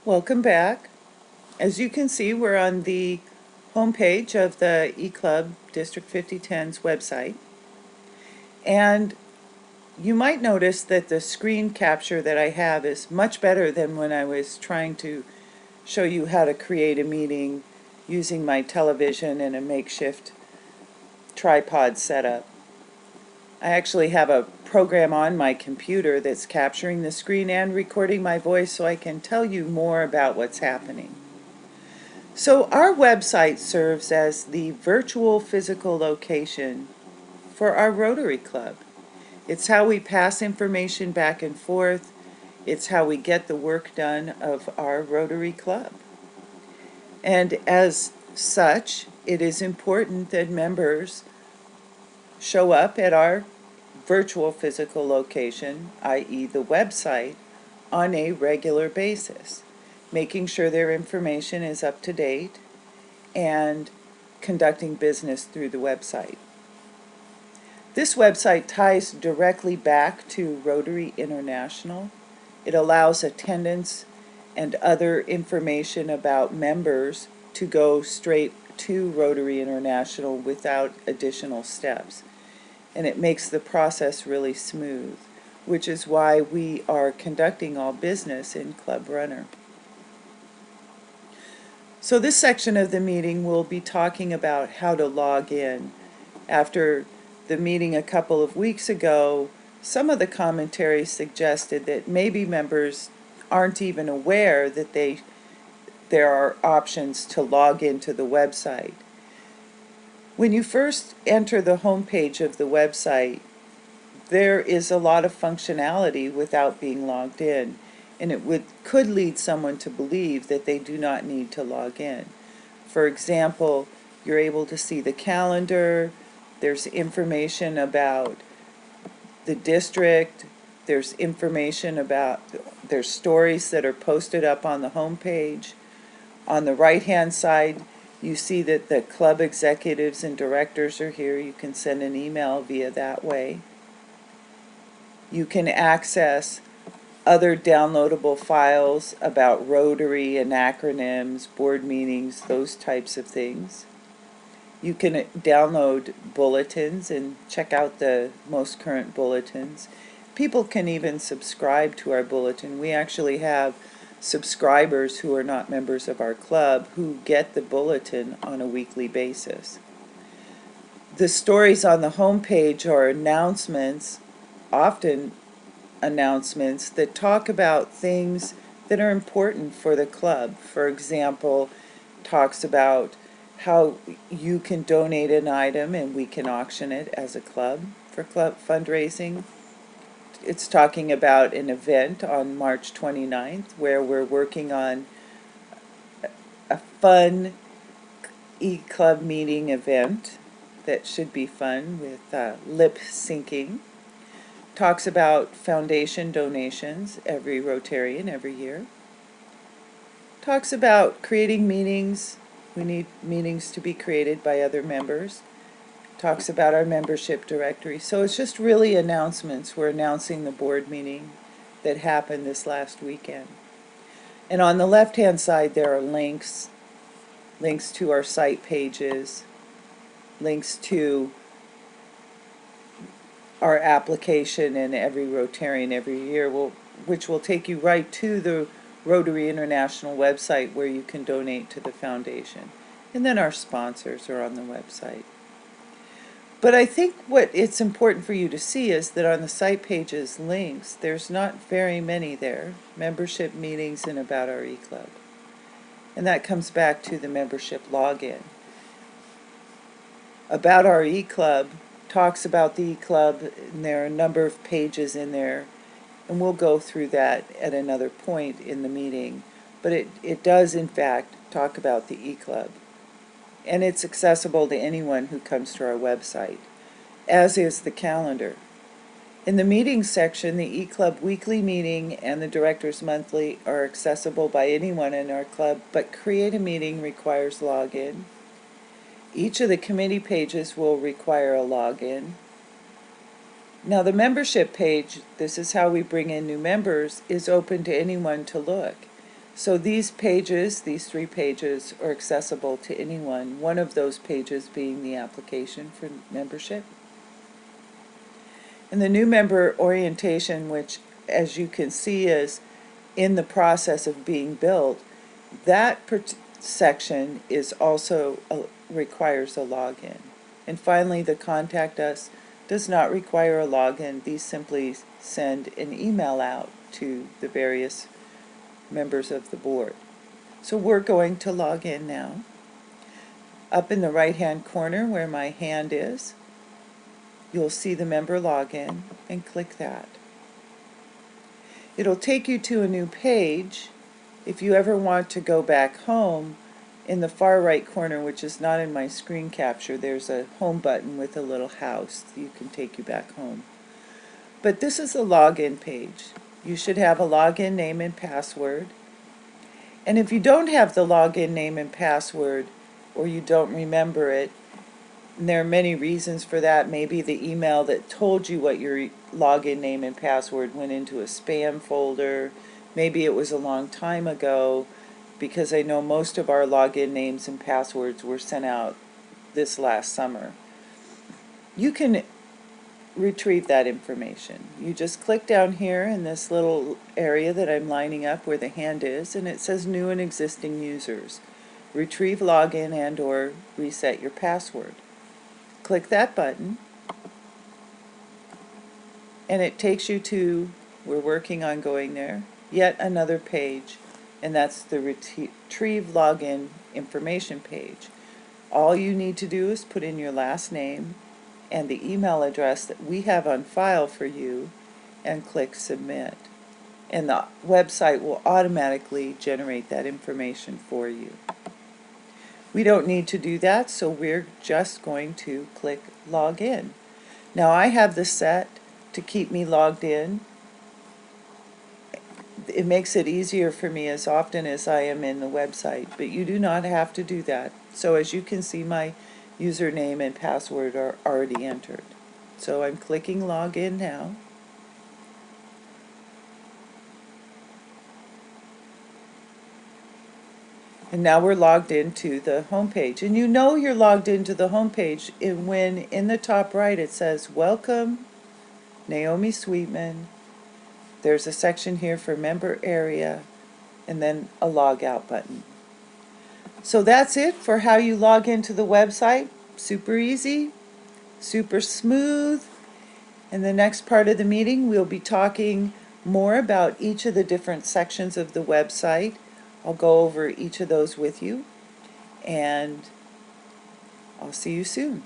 Welcome back. As you can see, we're on the homepage of the eClub District 5010's website. And you might notice that the screen capture that I have is much better than when I was trying to show you how to create a meeting using my television and a makeshift tripod setup. I actually have a program on my computer that's capturing the screen and recording my voice so I can tell you more about what's happening. So our website serves as the virtual physical location for our Rotary Club. It's how we pass information back and forth. It's how we get the work done of our Rotary Club. And as such, it is important that members show up at our virtual physical location, i.e. the website, on a regular basis, making sure their information is up to date and conducting business through the website. This website ties directly back to Rotary International. It allows attendance and other information about members to go straight to Rotary International without additional steps. And it makes the process really smooth, which is why we are conducting all business in Club Runner. So this section of the meeting will be talking about how to log in. After the meeting a couple of weeks ago, some of the commentary suggested that maybe members aren't even aware that there are options to log into the website. When you first enter the homepage of the website, there is a lot of functionality without being logged in, and it could lead someone to believe that they do not need to log in. For example, you're able to see the calendar, there's information about the district, there's information about, there's stories that are posted up on the homepage. On the right-hand side, you see that the club executives and directors are here. You can send an email via that way. You can access other downloadable files about Rotary and acronyms, board meetings, those types of things. You can download bulletins and check out the most current bulletins. People can even subscribe to our bulletin. We actually have subscribers who are not members of our club who get the bulletin on a weekly basis. The stories on the homepage are announcements, often announcements that talk about things that are important for the club. For example, talks about how you can donate an item and we can auction it as a club for club fundraising. It's talking about an event on March 29th where we're working on a fun e-club meeting event that should be fun with lip syncing. Talks about foundation donations, every Rotarian every year. Talks about creating meetings. We need meetings to be created by other members. Talks about our membership directory. So it's just really announcements. We're announcing the board meeting that happened this last weekend. And on the left-hand side there are links to our site pages, links to our application in every Rotarian every year, which will take you right to the Rotary International website where you can donate to the foundation. And then our sponsors are on the website. But I think what it's important for you to see is that on the site pages links, there's not very many there. Membership, meetings, and about our e-club. And that comes back to the membership login. About our e-club talks about the e-club, and there are a number of pages in there, and we'll go through that at another point in the meeting. But it does, in fact, talk about the e-club. And it's accessible to anyone who comes to our website, as is the calendar. In the meetings section, the e-club weekly meeting and the director's monthly are accessible by anyone in our club, but create a meeting requires login. Each of the committee pages will require a login. Now the membership page, this is how we bring in new members, is open to anyone to look. So these pages, these 3 pages, are accessible to anyone, one of those pages being the application for membership. And the new member orientation, which as you can see is in the process of being built, that section is also requires a login. And finally, the contact us does not require a login. These simply send an email out to the various members of the board. So we're going to log in now. Up in the right-hand corner where my hand is, you'll see the member login, and click that. It'll take you to a new page. If you ever want to go back home, in the far right corner, which is not in my screen capture, there's a home button with a little house that can take you back home. But this is a login page. You should have a login name and password. And if you don't have the login name and password, or you don't remember it, and there are many reasons for that. Maybe the email that told you what your login name and password went into a spam folder. Maybe it was a long time ago, because I know most of our login names and passwords were sent out this last summer. You can retrieve that information. You just click down here in this little area that I'm lining up where the hand is, and it says new and existing users. Retrieve login and or reset your password. Click that button, and it takes you to, we're working on going there, yet another page, and that's the retrieve login information page. All you need to do is put in your last name and the email address that we have on file for you and click submit. And the website will automatically generate that information for you. We don't need to do that, so we're just going to click log in. Now I have this set to keep me logged in. It makes it easier for me as often as I am in the website, but you do not have to do that. So as you can see, my username and password are already entered. So I'm clicking login now. And now we're logged into the home page. And you know you're logged into the home page when in the top right it says, Welcome, Naomi Sweetman. There's a section here for member area, and then a log out button. So that's it for how you log into the website. Super easy, super smooth. In the next part of the meeting, we'll be talking more about each of the different sections of the website. I'll go over each of those with you, and I'll see you soon.